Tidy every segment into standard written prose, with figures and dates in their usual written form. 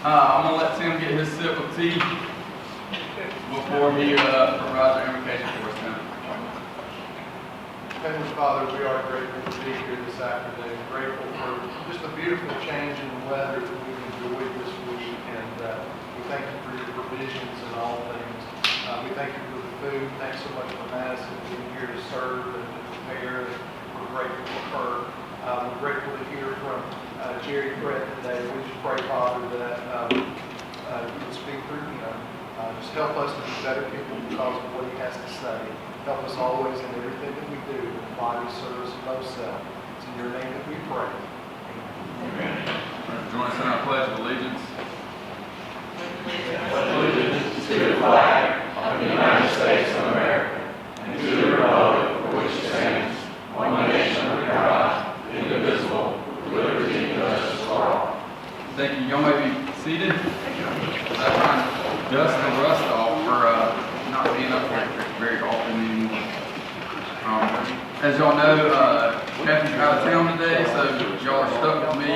I'm going to let Tim get his sip of tea before he provides our invocation for us, Tim. Heavenly Father, we are grateful to be here this afternoon. Grateful for just a beautiful change in the weather that we've enjoyed this week. And we thank you for your provisions in all things. We thank you for the food. Thanks so much for Madison being here to serve and to prepare. We're grateful for her. We're grateful to hear from Jerre Threatt today. We just pray, Father, that you would speak through him. Just help us to be better people because of what he has to say. Help us always in everything that we do to apply these service above self. It's in your name that we pray. Amen. Join us in our pledge of allegiance. Allegiance to the flag of the United States of America and to the republic for which it stands, one nation under God, indivisible, with liberty and justice for all. Thank you. Y'all may be seated. I find dust and rust off for not being up here very often anymore. As y'all know, Kathy's out of town today, so y'all are stuck with me,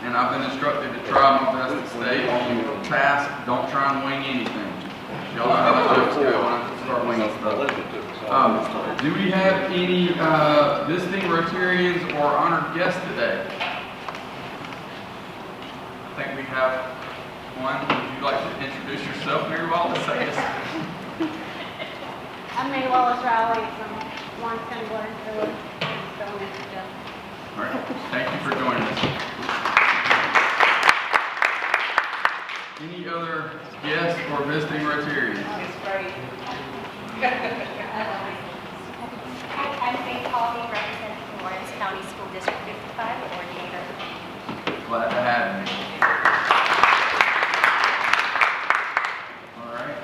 and I've been instructed to try my best to stay on task. Don't try and wing anything. Y'all know how the jokes go when I start winging stuff. Do we have any visiting Rotarians or honored guests today? I think we have one. Would you like to introduce yourself, Mary Wallace? I guess. I'm Mary Wallace Riley from Longton, Blairfield. All right. Thank you for joining us. Any other guests or visiting Rotarians? It's great. I'm Faith Hawley, representing Lawrence County School District 55, coordinator. Glad to have you. All right.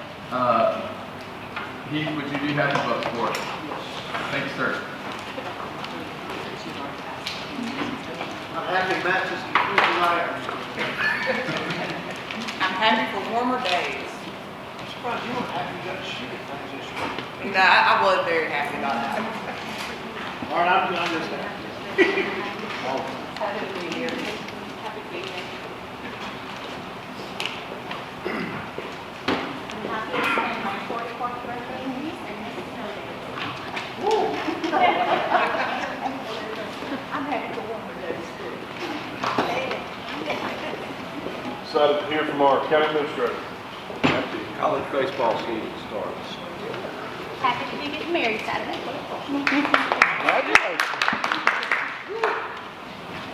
Heath, would you do happy books for us? Thank you, sir. I'm happy matches and I'm happy for warmer days. I'm surprised you weren't happy you got to shoot at things this year. No, I was very happy about that. All right, I'm just happy. Happy to be here. Happy to be here. I'm happy to spend my 44th birthday in Greece and this snow day. I'm happy for warmer days too. Excited to hear from our county administrator. After college baseball season starts. Happy to be getting married Saturday. Congratulations.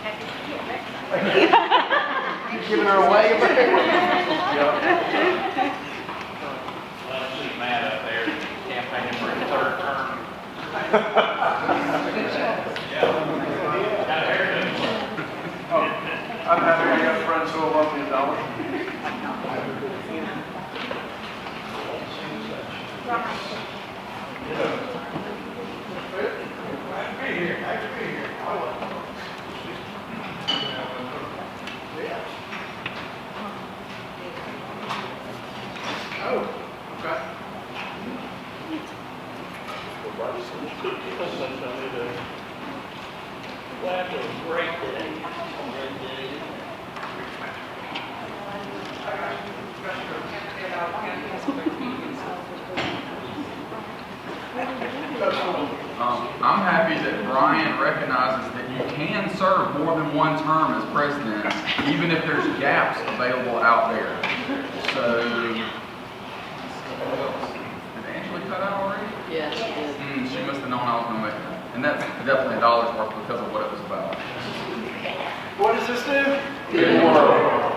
Happy to get married. You giving her away? She's mad up there, campaigning for a third term. I'm happy I got friends who will love me a dollar. Oh, okay. That was a great day. I'm happy that Brian recognizes that you can serve more than one term as president, even if there's gaps available out there. So, did Angela cut out already? Yes, it is. She must have known I was going to make that. And that's definitely a dollar's worth because of what it was about. What does this do? Good work.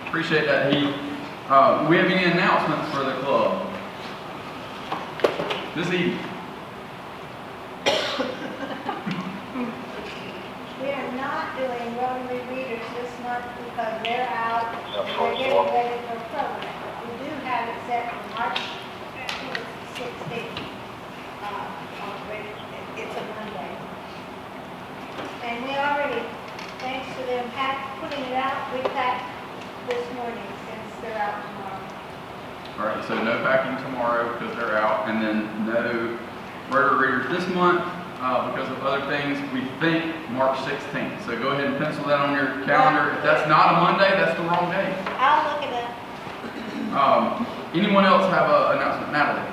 Appreciate that, Heath. We have any announcements for the club this evening? We are not doing Rotary readers this month because they're out. They're getting ready for a program. We do have it set for March 16th. It's a Monday. And we already, thanks to them putting it out, we packed this morning since they're out tomorrow. All right, so no packing tomorrow because they're out, and then no Rotary readers this month. because of other things. We think March 16th. So go ahead and pencil that on your calendar. If that's not a Monday, that's the wrong day. I'll look it up. Anyone else have an announcement? Natalie?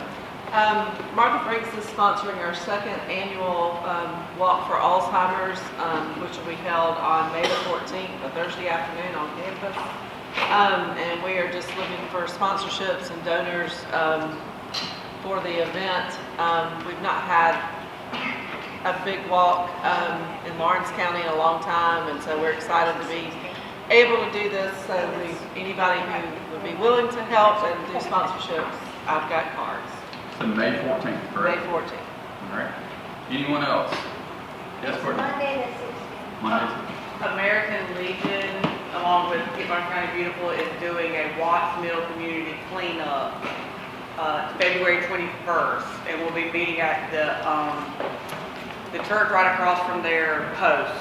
Martha Franks is sponsoring our second annual Walk for Alzheimer's, which will be held on May the 14th, a Thursday afternoon on campus. And we are just looking for sponsorships and donors for the event. We've not had a big walk in Lawrence County in a long time, and so we're excited to be able to do this. So anybody who would be willing to help and do sponsorships, I've got cards. So May 14th, correct? May 14th. All right. Anyone else? Yes, Courtney? Monday the 16th. Monday. American Legion, along with Keep Our County Beautiful, is doing a Watts Mill community cleanup February 21st, and we'll be meeting at the church right across from their post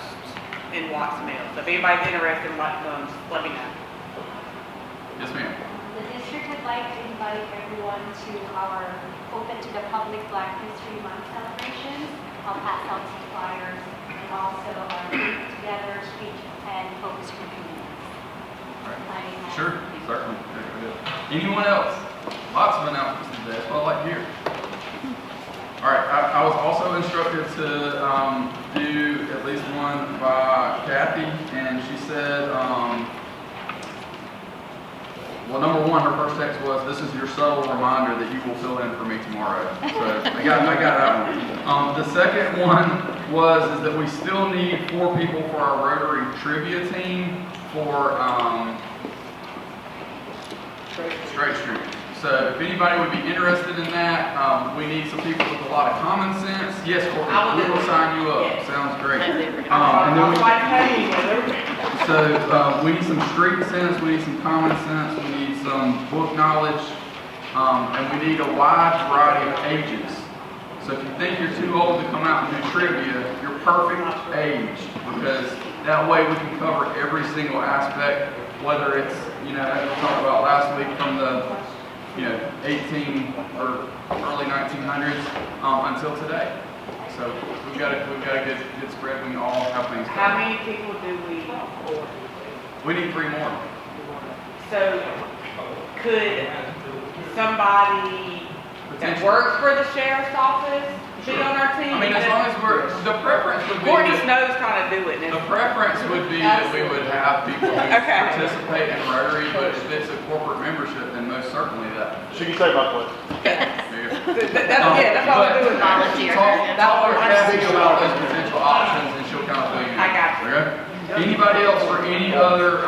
in Watts Mill. So if anybody's interested in what comes, let me know. Yes, ma'am. The district would like to invite everyone to our Open to the Public Black History Month celebrations. I'll pass out some flyers and also our Group Together speech and focus group meetings. All right. Planning that. Sure, certainly. Very good. Anyone else? Lots of announcements today. That's what I like to hear. All right. I was also instructed to do at least one by Kathy, and she said, well, number one, her first text was, "This is your subtle reminder that you will fill in for me tomorrow." So I got that one. The second one is that we still need 4 people for our Rotary trivia team for Straight Street. So if anybody would be interested in that, we need some people with a lot of common sense. Yes, Courtney, we will sign you up. Sounds great. And then so we need some street sense, we need some common sense, we need some book knowledge, and we need a wide variety of ages. So if you think you're too old to come out and do trivia, you're perfect age, because that way we can cover every single aspect, whether it's, as we talked about last week, from the 18 or early 1900s until today. So we've got a good spread. We can all have things covered. How many people do we afford? We need 3 more. So could somebody that works for the sheriff's office be on our team? I mean, as long as the preference would be. Courtney Snow's trying to do it. The preference would be that we would have people who participate in Rotary, but if it's a corporate membership, then most certainly that. She can take my place. That's all I do is volunteer. Talk to Kathy about those potential options, and she'll kind of fill you in. I got you. Okay? Anybody else for any other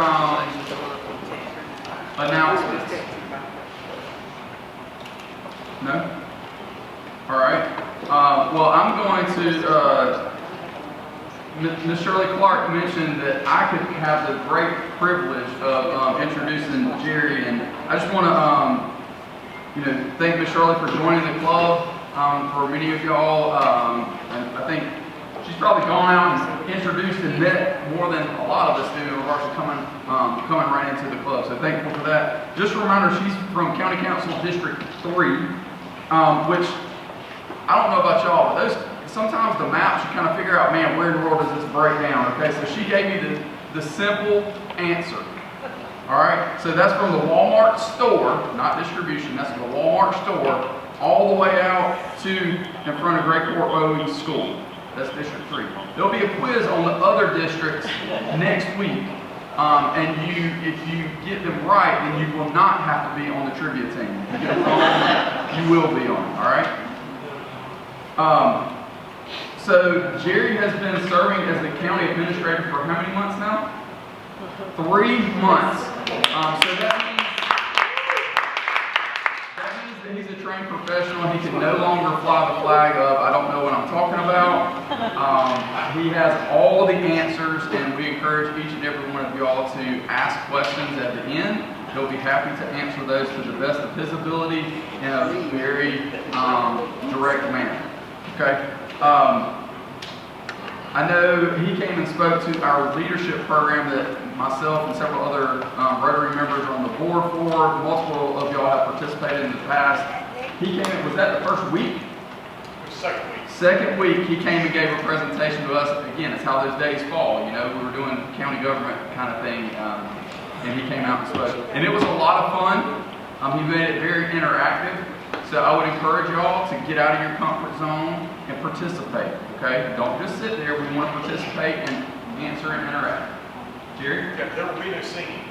announcements? No? All right. Well, I'm going to, Ms. Shirley Clark mentioned that I could have the great privilege of introducing Jerry, and I just want to, thank Ms. Shirley for joining the club. For many of y'all, and I think she's probably gone out and introduced and met more than a lot of us do in regards to coming right into the club. So thankful for that. Just a reminder, she's from County Council District 3, which I don't know about y'all, but sometimes the maps, you kind of figure out, man, where in the world does this break down? Okay, so she gave me the simple answer. All right, so that's from the Walmart store, not distribution, that's the Walmart store, all the way out to in front of Great Court Road School. That's District 3. There'll be a quiz on the other districts next week. And if you get them right, then you will not have to be on the trivia team. If you get them wrong, you will be on, all right? So Jerry has been serving as the county administrator for how many months now? 3 months. So that means that he's a trained professional. He can no longer fly the flag of, I don't know what I'm talking about. He has all the answers, and we encourage each and every one of y'all to ask questions at the end. He'll be happy to answer those to the best of his ability in a very direct manner. Okay? I know he came and spoke to our leadership program that myself and several other Rotary members are on the board for. Multiple of y'all have participated in the past. He came in, was that the first week? Second week. Second week, he came and gave a presentation to us. Again, it's how those days fall. You know, we were doing county government kind of thing, and he came out and spoke. And it was a lot of fun. He made it very interactive. So I would encourage y'all to get out of your comfort zone and participate. Okay? Don't just sit there. We want to participate and answer and interact. Jerry? Yeah, there will be no singing.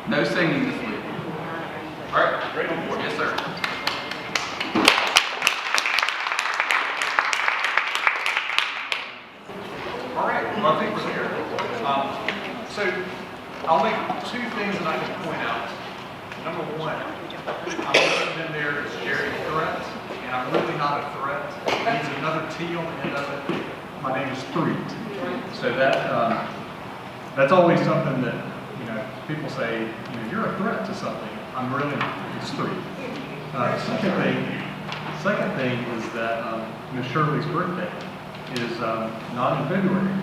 No singing this week. All right. Great on board. Yes, sir. All right, well, I think we're here. So I'll make two things that I can point out. Number one, I'm listed in there as Jerre Threatt, and I'm really not a threat. It needs another T on the end of it. My name is Threatt. So that's always something that, you know, people say, you know, you're a threat to something. I'm really not. It's Threatt. Second thing is that Miss Shirley's birthday is not in February.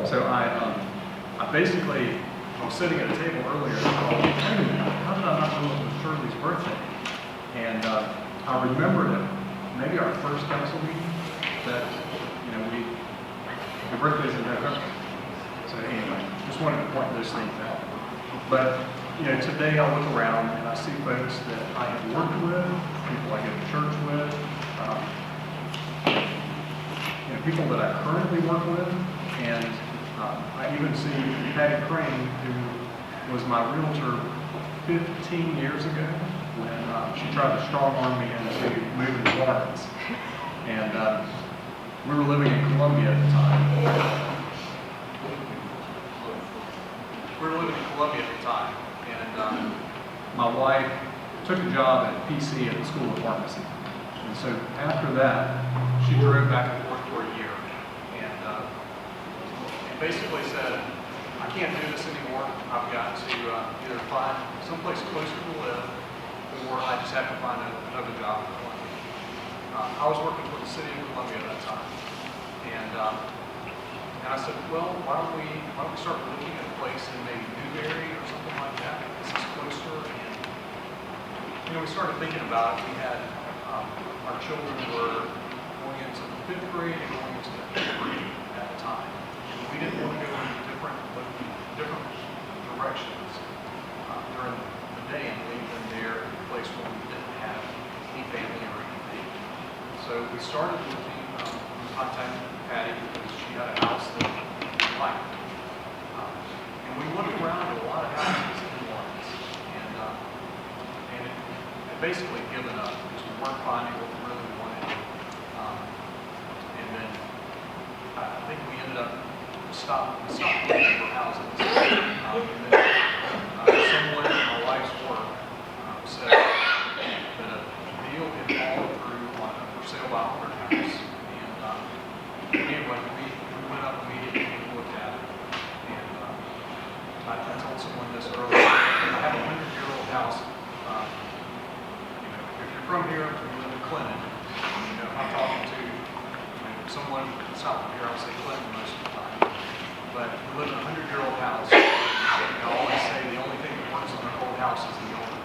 So I basically, I was sitting at a table earlier and I thought, wait a minute, how did I not know it was Shirley's birthday? And I remembered it, maybe our first council meeting, that, you know, the birthday's in November. So anyway, just wanted to point those things out. But, you know, today I look around and I see folks that I have worked with, people I go to church with, you know, people that I currently work with, and I even see Patty Crane, who was my realtor 15 years ago when she tried to strong arm me into moving to Florence. And we were living in Columbia at the time. We were living in Columbia at the time, and my wife took a job at PC at the School of Pharmacy. And so after that, she drove back and forth for a year, and basically said, I can't do this anymore. I've got to either find someplace closer to live, or I just have to find another job in Columbia. I was working for the city of Columbia at that time, and I said, well, why don't we start looking at a place in maybe Newberry or something like that? This is closer, and you know, we started thinking about it. We had our children were going into the 5th grade and going into the 8th grade at the time. And we didn't want to go in different directions during the day and leave them there in a place where we didn't have any family or anything. So we started looking, contacting Patty because she had a house that we liked. And we looked around at a lot of houses in Lawrence, and it had basically given up because we weren't finding what we really wanted. And then I think we ended up stopping looking for houses. And then someone in my wife's work said that a deal had fallen through on a for sale by owner house. And anyway, we went up immediately and looked at it. And I told someone this earlier. I have a 100-year-old house. You know, if you're from here, you live in Clinton. You know, I'm talking to someone south of here. I'll say Clinton most of the time. But we live in a 100-year-old house. And I always say the only thing that works on an old house is the owner.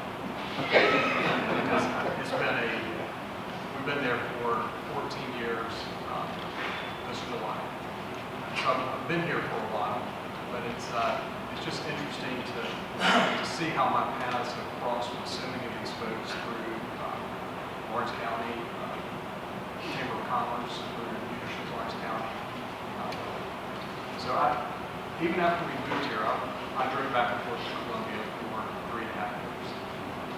Because we've been there for 14 years this July. So I've been here for a while, but it's just interesting to see how my paths have crossed with so many of these folks through Lawrence County, Chamber of Commerce, through leadership of Lawrence County. So even after we moved here, I drove back and forth to Columbia for 3.5 years,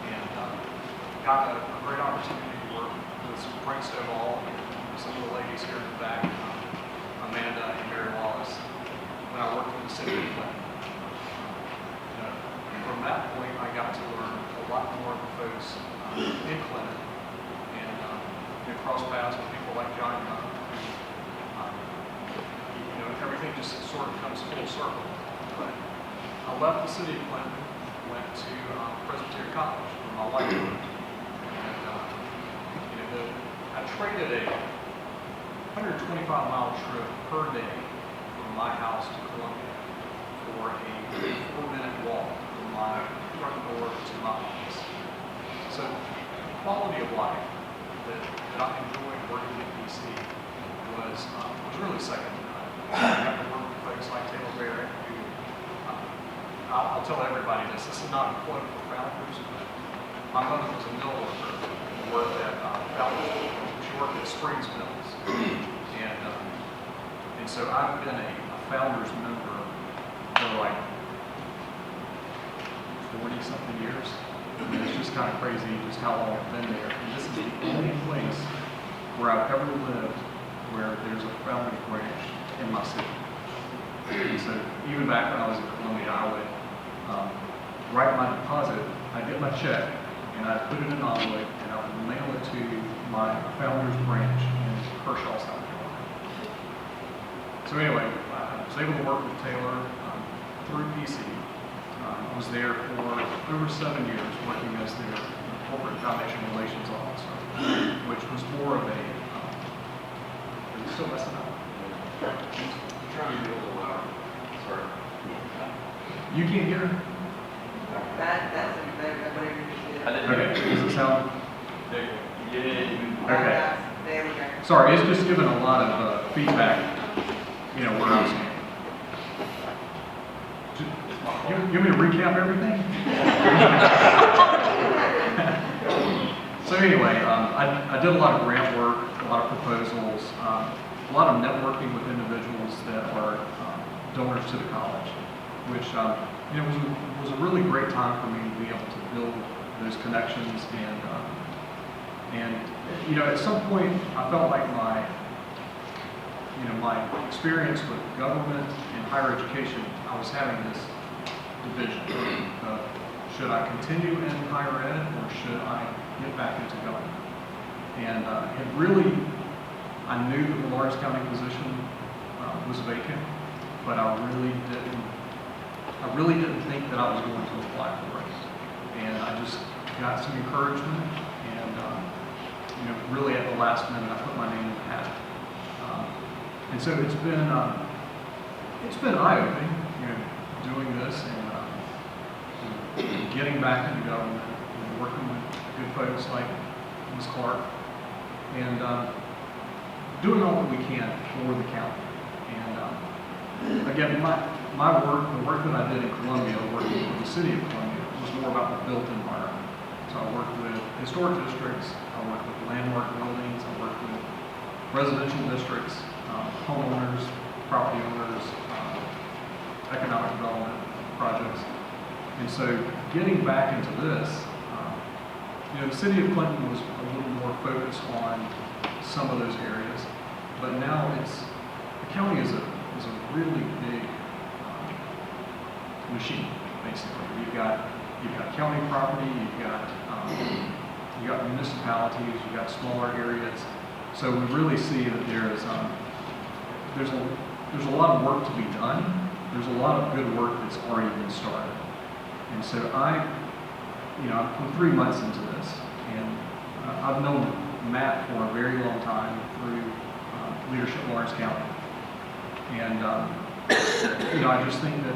and got a great opportunity to work with some Frank Stovall and some of the ladies here in the back, Amanda and Mary Wallace, when I worked for the city of Clinton. From that point, I got to learn a lot more of the folks in Clinton, and cross paths with people like John Young. You know, everything just sort of comes full circle. But I left the city of Clinton, went to Presbyterian College where my wife worked, and you know, I traded a 125-mile trip per day from my house to Columbia for a 4-minute walk from my front door to my office. So the quality of life that I enjoyed working I'll tell everybody this. This is not a quote for Founders, but my mother was a mill worker, worked at Founders. She worked at Springs Mills, and so I've been a Founders member for like 40-something years. And it's just kind of crazy just how long I've been there. And this is the only place where I've ever lived where there's a Founders branch in my city. And so even back when I was in Columbia, I would write my deposit, I'd get my check, and I'd put it in an envelope, and I would mail it to my Founders branch in Kershaw, South Carolina. So anyway, I was able to work with Taylor through PC. I was there for over 7 years working as their corporate foundation relations officer, which was more of a, are you still messing up? Trying to be a little louder. Sorry. You can't hear? That's whatever you did. Okay, does it sound? Yeah. Okay. There we go. Sorry, it's just given a lot of feedback, you know, where I was standing. You want me to recap everything? So anyway, I did a lot of grant work, a lot of proposals, a lot of networking with individuals that are donors to the college, which you know, was a really great time for me to be able to build those connections and you know, at some point I felt like my experience with government and higher education, I was having this division of should I continue in higher ed or should I get back into government? And I knew that the Lawrence County position was vacant, but I really didn't think that I was going to apply for it. And I just got some encouragement, and you know, really at the last minute, I put my name in the hat. And so it's been eye-opening, you know, doing this and getting back into government, you know, working with good folks like Ms. Clark, and doing all that we can for the county. And again, my work, the work that I did in Columbia, working with the city of Columbia, was more about the built environment. So I worked with historic districts, I worked with landmark buildings, I worked with residential districts, homeowners, property owners, economic development projects. And so getting back into this, you know, the city of Clinton was a little more focused on some of those areas, but now the county is a really big machine, basically. You've got county property, you've got municipalities, you've got smaller areas. So we really see that there's a lot of work to be done. There's a lot of good work that's already been started. And so I'm 3 months into this, and I've known Matt for a very long time through leadership Lawrence County. And you know, I just think that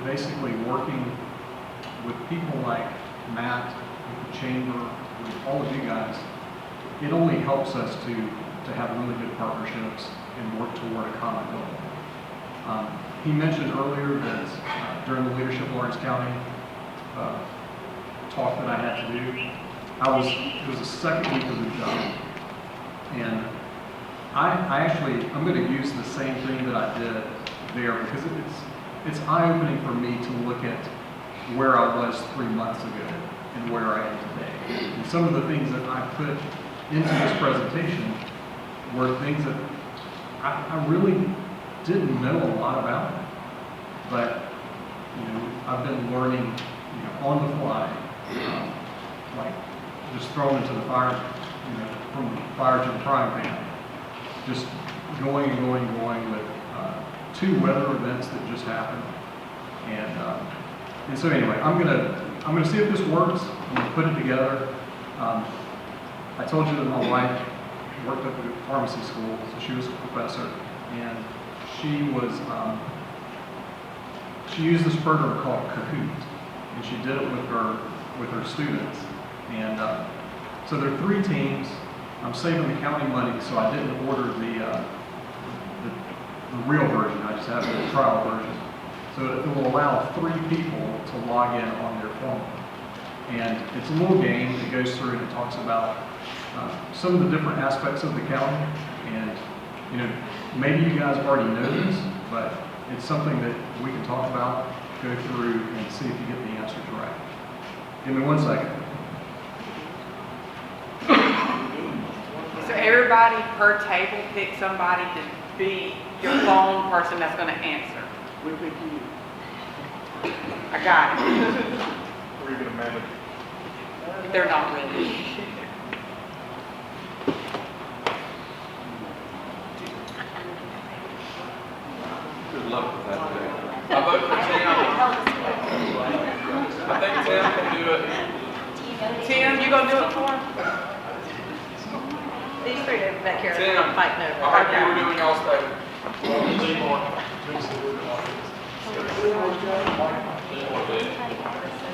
basically working with people like Matt, with the chamber, with all of you guys, it only helps us to have really good partnerships and work toward a common goal. He mentioned earlier that during the leadership Lawrence County talk that I had to do, it was the second week of the job, and I'm going to use the same thing that I did there because it's eye-opening for me to look at where I was 3 months ago and where I am today. And some of the things that I put into this presentation were things that I really didn't know a lot about, but you know, I've been learning, you know, on the fly, like just thrown into the fire, you know, from the fire to the frying pan, just going with 2 weather events that just happened, and so anyway, I'm gonna see if this works. I'm gonna put it together. I told you that my wife worked at the pharmacy school, so she was a professor, and she used this program called Kahoot, and she did it with her students. And so there are 3 teams. I'm saving the county money, so I didn't order the real version. I just have the trial version. So it will allow 3 people to log in on their phone. And it's a little game that goes through and it talks about some of the different aspects of the county. And, you know, maybe you guys already know this, but it's something that we can talk about, go through and see if you get the answers right. Give me 1 second. So everybody per table pick somebody to be your phone person that's gonna answer. I got it. Or you gonna manage? They're not ready. Good luck with that today. I vote for Tim. I think Tim can do it. Tim, you gonna do it for him? These 3 over back here Tim, are fighting I over. hope you were doing y'all's favor.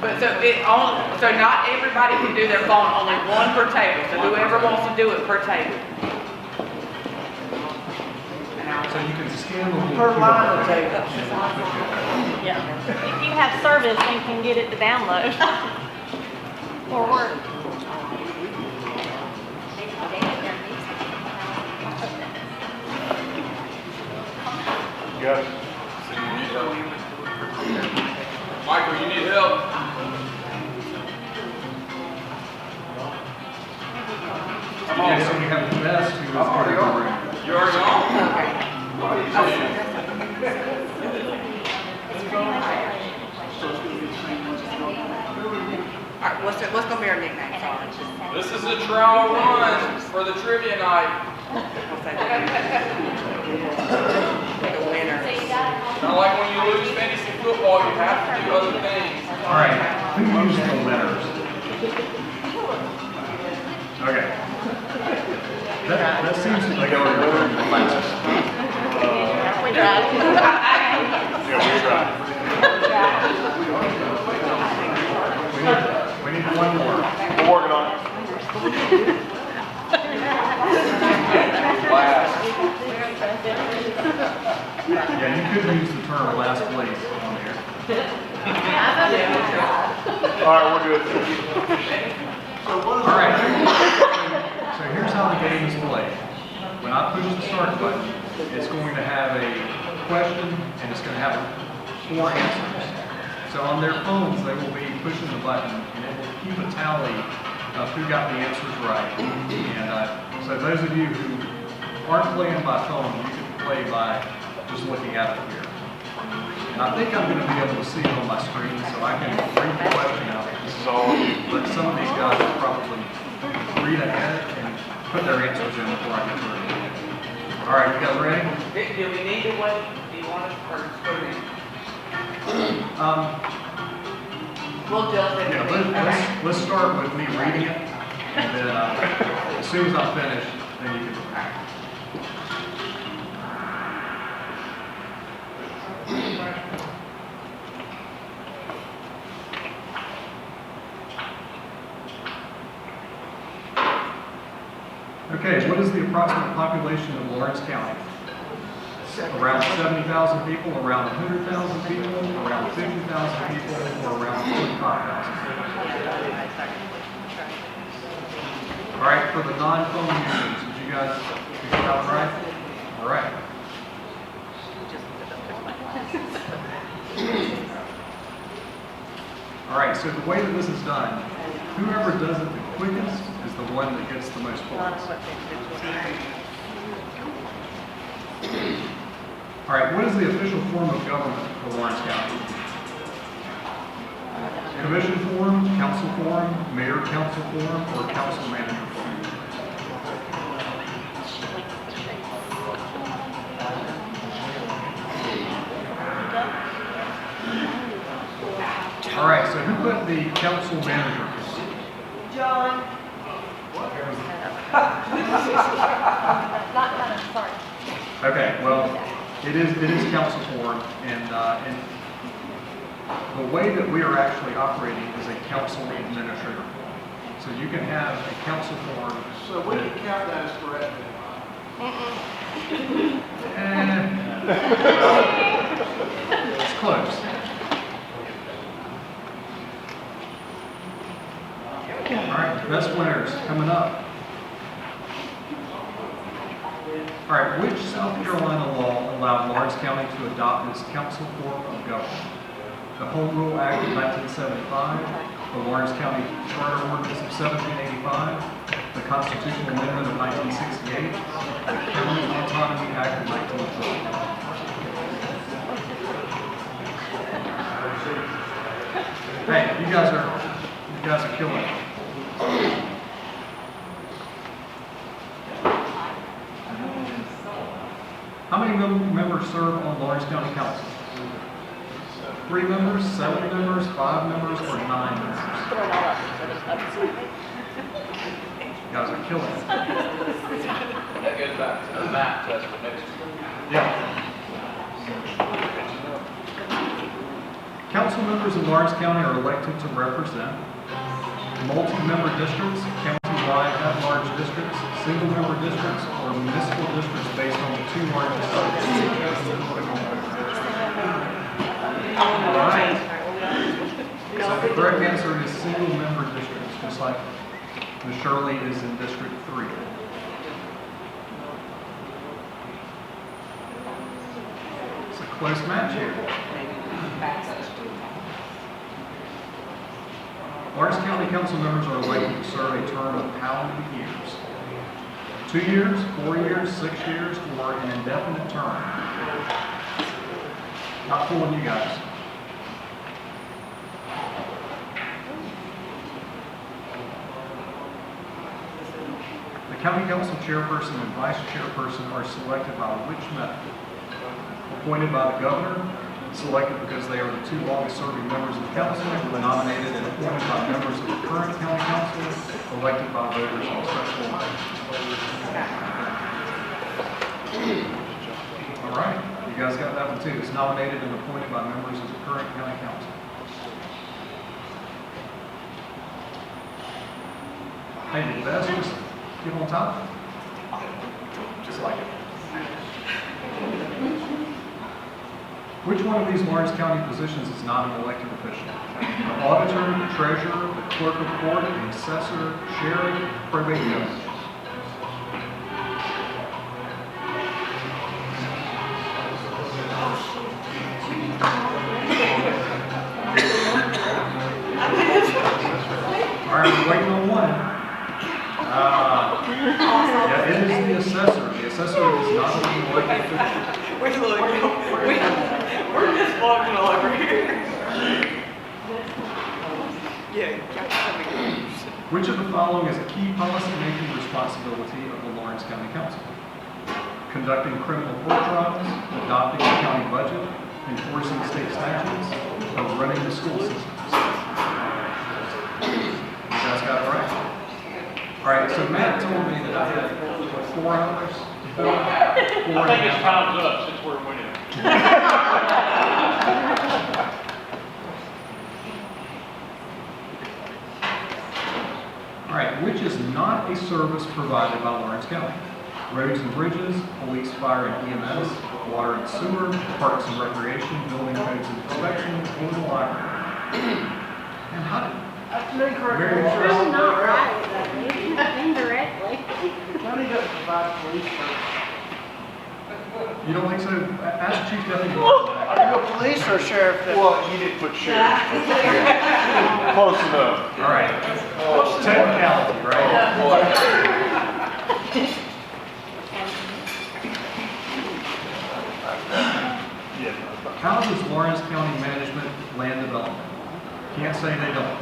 But so not everybody can do their phone, only 1 per table. So whoever wants to do it per table. So you can scan the little Per line QR of code. table. Yeah. If you have service, you can get it to download. Or work. You got it? Michael, you need help? Yeah, so you have the best who is part of the room. You already on? All right, what's gonna be our nickname? Sorry. This is a trial run for the trivia night. What's that? The winner. Not like when you lose fantasy football, you have to do other things. All right, who used the letters? Okay. That seems to be like our classes. We tried. Yeah, we tried. We need 1 more. We're working on it. Yeah, you could use the term last place on here. All right, we're good. All right. So here's how the game is played. When I push the start button, it's going to have a question and it's going to have 4 answers. So on their phones, they will be pushing the button and it will keep a tally of who got the answers right. And so those of you who aren't playing by phone, you can play by just looking at it here. And I think I'm going to be able to see it on my screen so I can read the question out. This is all you. But some of these guys will probably read ahead and put their answers in before I get through. All right, you guys ready? Do we need to wait? Do you want us first? We'll just. Yeah, let's start with me reading it, and then as soon as I'm finished, then you can. Okay, what is the approximate population of Lawrence County? Around 70,000 people, around 100,000 people, around 50,000 people, or around 45,000? All right, for the non-phone users, did you guys get that one right? All right. All right, so the way that this is done, whoever does it the quickest is the one that gets the most points. All right, what is the official form of government for Lawrence County? Commission form, council form, mayor council form, or council manager form? All right, so who put the council manager form? John, sorry. Okay, well, it is council form, and the way that we are actually operating is a council administrator form. So you can have a council form. So we can count that as correct then, right? It's close. All right, best winners coming up. All right, which South Carolina law allowed Lawrence County to adopt its council form of government? The Home Rule Act of 1975, the Lawrence County Charter Ordinance of 1785, the Constitutional Amendment of 1968, the County Autonomy Act of 1940. Hey, you guys are killing it. How many members serve on Lawrence County Council? 3 members, 7 members, 5 members, or 9 members? You guys are killing it. That goes back to the map test for next year. Yeah. Council members in Lawrence County are elected to represent multi-member districts, county-wide at-large districts, single-member districts, or municipal districts based on the 2 largest cities. All right. So the correct answer is single-member districts, just like Ms. Shirley is in District 3. It's a close match here. Lawrence County Council members are elected to serve a term of how many years? 2 years, 4 years, 6 years, or an indefinite term? Not fooling you guys. The County Council chairperson and vice chairperson are selected by which method? Appointed by the governor, selected because they are the 2 longest serving members of the council, nominated and appointed by members of the current county council, elected by voters on special election. All right, you guys got that one too. It's nominated and appointed by members of the current county council. Hey, did the best just get on top? Just like it. Which one of these Lawrence County positions is not an elected official? The auditor, the treasurer, the clerk of court, the assessor, sheriff, probate judge. All right, we're waiting on one. Yeah, it is the assessor. The assessor is not an elected official. We're just walking all over here. Yeah. Which of the following is a key policy-making responsibility of the Lawrence County Council? Conducting criminal court trials, adopting the county budget, enforcing state statutes, or running the school systems? You guys got it right. All right, so Matt told me that I had 4 hours. I think it's time's up since we're winning. All right, which is not a service provided by Lawrence County? Roads and bridges, police, fire and EMS, water and sewer, parks and recreation, building codes and inspections, or the library. And how did? That's not right, indirectly. County doesn't provide police service. You don't think so? Ask Chief Deputy. Are you a police or sheriff? Well, you didn't put sheriff. Close enough. All right. Technicality, right? How does Lawrence County management land development? Can't say they don't.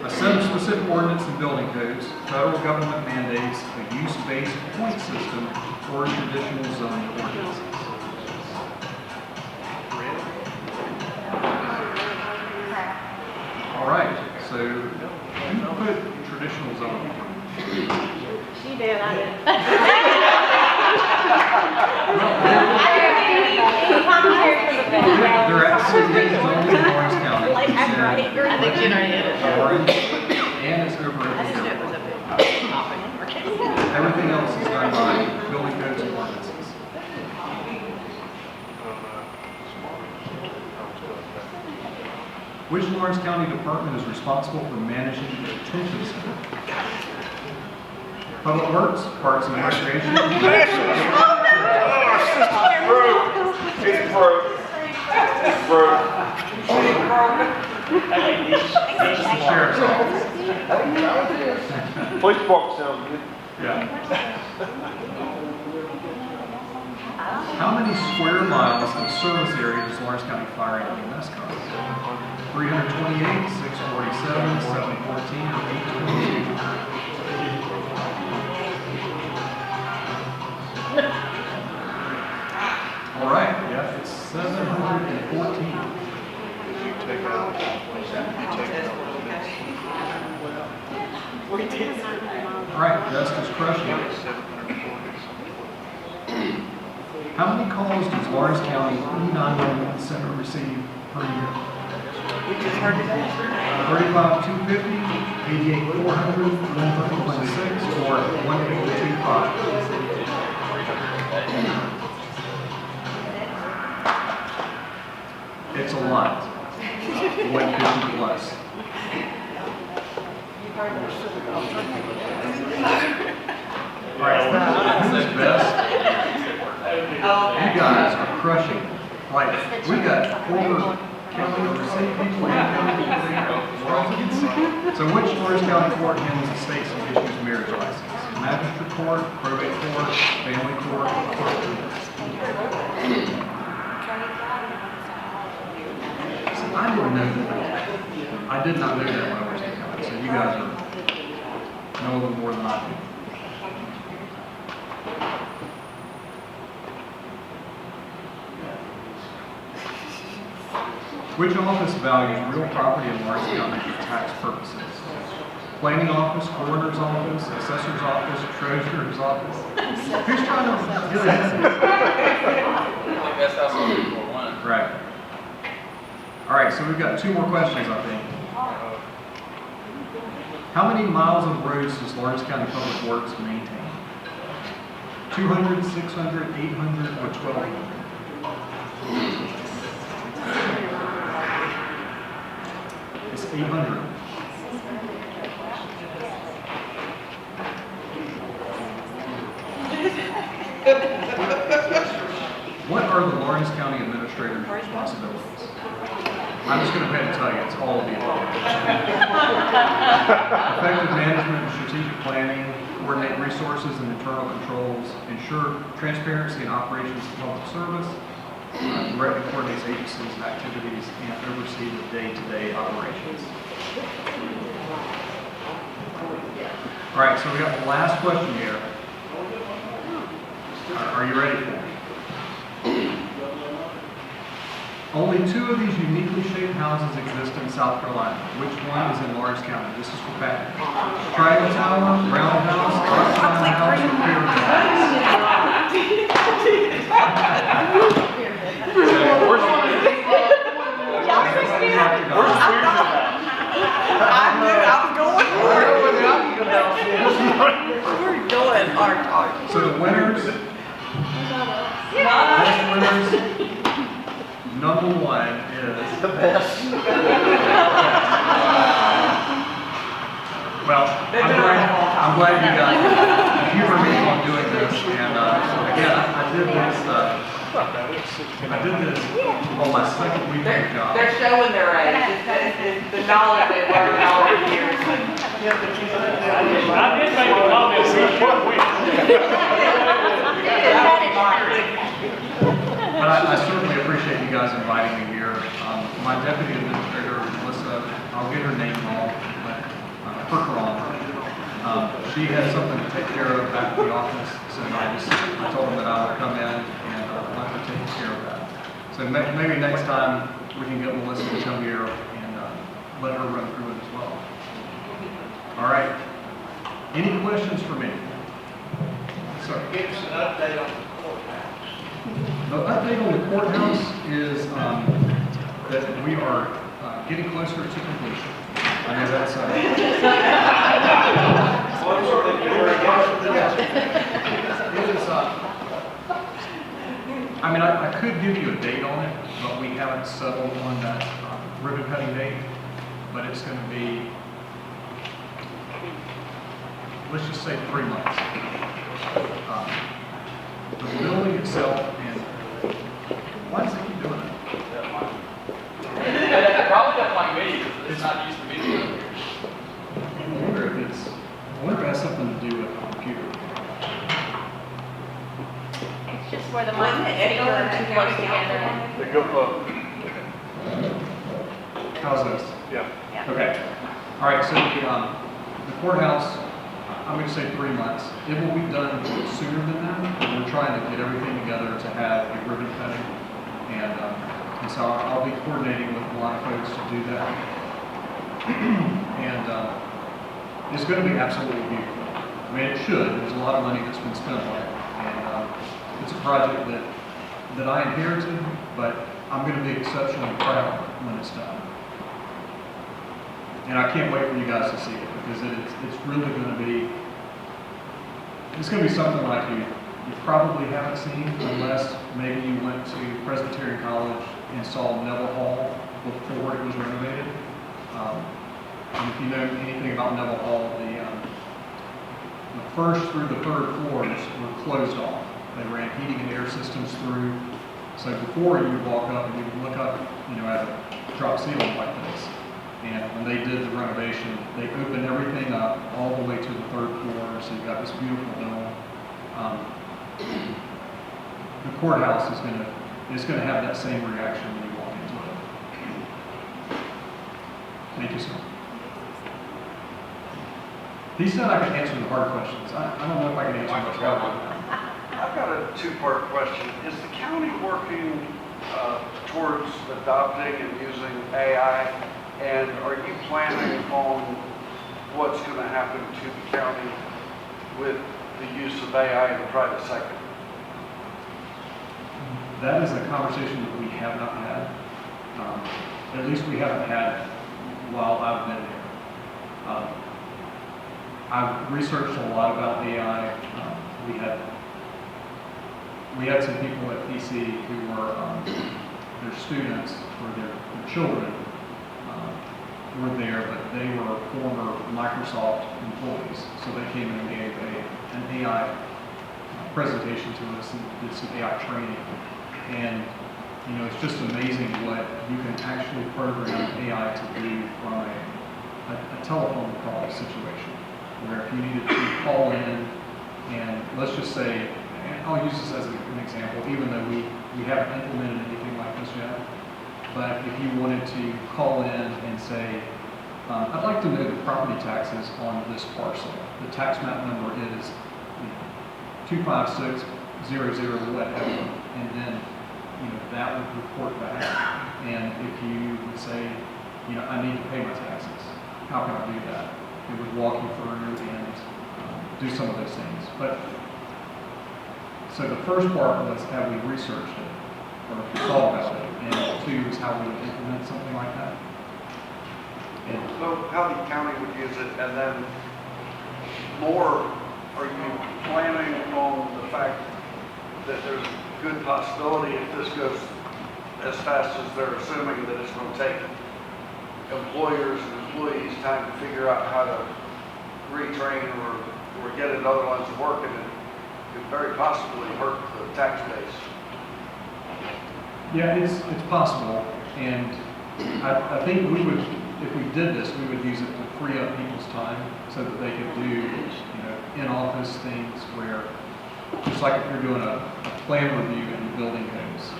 A set of specific ordinance and building codes, federal government mandates, a use-based point system, or traditional zoning ordinances. All right, so who put traditional zoning? She did, I did. They're actually zoning in Lawrence County. I think she already did it. Orange, and it's over every year. Everything else is done by building codes and ordinances. Which Lawrence County department is responsible for managing the detention center? Public Works, Parks and Recreation. It's broke. It's broke. Sheriff's Office. Police department sounds good. Yeah. How many square miles of service area does Lawrence County Fire and EMS cover? 328, 647, 714, or 822? All right, yeah, it's 714. All right, Justice crushing it. How many calls does Lawrence County E911 Center receive per year? We just heard today. 35,250, 88,400, 131.6, or 182.5? It's a lot. 150 plus. All right, who's best? You guys are crushing. Like, we got former county or city people and county people there. So which Lawrence County court handles the state's and issues marriage license? Magistrate court, probate court, family court, or court. So I didn't know that. I did not know that when I was in county. So you guys know a little more than I do. Which office values real property in Lawrence County for tax purposes? Planning office, coroner's office, assessor's office, treasurer's office? Who's trying to get ahead of this? I think that's how some people want. Right. All right, so we've got two more questions, I think. How many miles of roads does Lawrence County Public Works maintain? 200, 600, 800, or 1,200? It's 800. What are the Lawrence County Administrator's responsibilities? I'm just going to go ahead and tell you, it's all of the above. Effective management and strategic planning, coordinate resources and internal controls, ensure transparency in operations of public service, direct and coordinates agencies and activities, and oversee the day-to-day operations. All right, so we got the last question here. Are you ready for it? Only two of these uniquely shaped houses exist in South Carolina. Which one is in Lawrence County? This is for Pat. Triangle Tower, Roundhouse, Rockland House, or Pyramid I knew I was going for it. We're going hard. So the winners, number one is the best. Well, I'm glad you guys humor me on doing this. And again, I did this on my second week of the job. They're showing their age. It's the knowledge they've learned all the years. I did make a comment. But I certainly appreciate you guys inviting me here. My deputy administrator, Melissa, I'll get her name wrong, but put her on. She has something to take care of back at the office, so I told them that I would come in and let her take care of that. So maybe next time we can get Melissa to come here and let her run through it as well. All right. Any questions for me? Sir. Give us an update on the courthouse. The update on the courthouse is that we are getting closer to completion. I know that's I mean, I could give you a date on it, but we haven't settled on that ribbon cutting date. vague, but it's going to be, let's just say 3 months. The building itself, and why does it keep doing that? Probably doesn't like me, because it's not used to me doing it. I wonder if it has something to do with the computer. It's just where the mic Wasn't and it speaker echoing are too close much together. They go up. How's this? Yeah. Yeah. Okay. All right, so the courthouse, I'm going to say 3 months. It will be done sooner than that. We're trying to get everything together to have a ribbon cutting. And so I'll be coordinating with a lot of folks to do that. And it's going to be absolutely beautiful. I mean, it should. There's a lot of money that's been spent on it. And it's a project that I inherited, but I'm going to be exceptionally proud when it's done. And I can't wait for you guys to see it, because it's really going to be, it's going to be something like you probably haven't seen, unless maybe you went to Presbyterian College and saw Neville Hall before it was renovated. And if you know anything about Neville Hall, the first through the third floors were closed off. They ran heating and air systems through. So before you would walk up and you would look up, at a drop ceiling like this. And when they did the renovation, they opened everything up all the way to the third floor. So you've got this beautiful dome. The courthouse is going to have that same reaction when you walk into it. Thank you, sir. He said I could answer the hard questions. I don't know if I can answer much hard one. I've got a two-part question. Is the county working towards adopting and using AI? And are you planning on what's going to happen to the county with the use of AI in the private sector? That is a conversation that we have not had. At least we haven't had while I've been here. I've researched a lot about AI. We had some people at PC who were their students or their children were there, but they were former Microsoft employees. So they came in and gave an AI presentation to us and did some AI training. And it's just amazing what you can actually program AI to do from a telephone call situation, where if you needed to call in, and let's just say, and I'll use this as an example, even though we haven't implemented anything like this yet, but if you wanted to call in and say, I'd like to know the property taxes on this parcel. The tax map number is 25600 whatever, and then that would report back. And if you would say, I need to pay my taxes, how can I do that? It would walk you through and do some of those things. But so the first part was, have we researched it or thought about it? And two is how we would implement something like that. And So how the county would use it, and then more, are you planning on the fact that there's a good possibility if this goes as fast as they're assuming that it's going to take employers and employees time to figure out how to retrain or get another lines of work, and it could very possibly hurt the tax base? yeah, it's possible. And I think we would, if we did this, we would use it to free up people's time so that they could do, in-office things where, just like if you're doing a plan review in the building codes,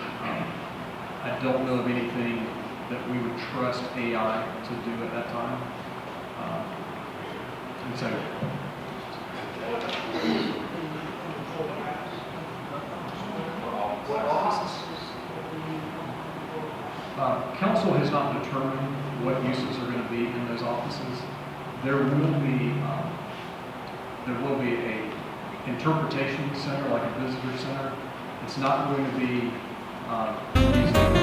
I don't know of anything that we would trust AI to do at that time. And so, council has not determined what uses are going to be in those offices. There will be a interpretation center, like a visitor center. It's not going to be used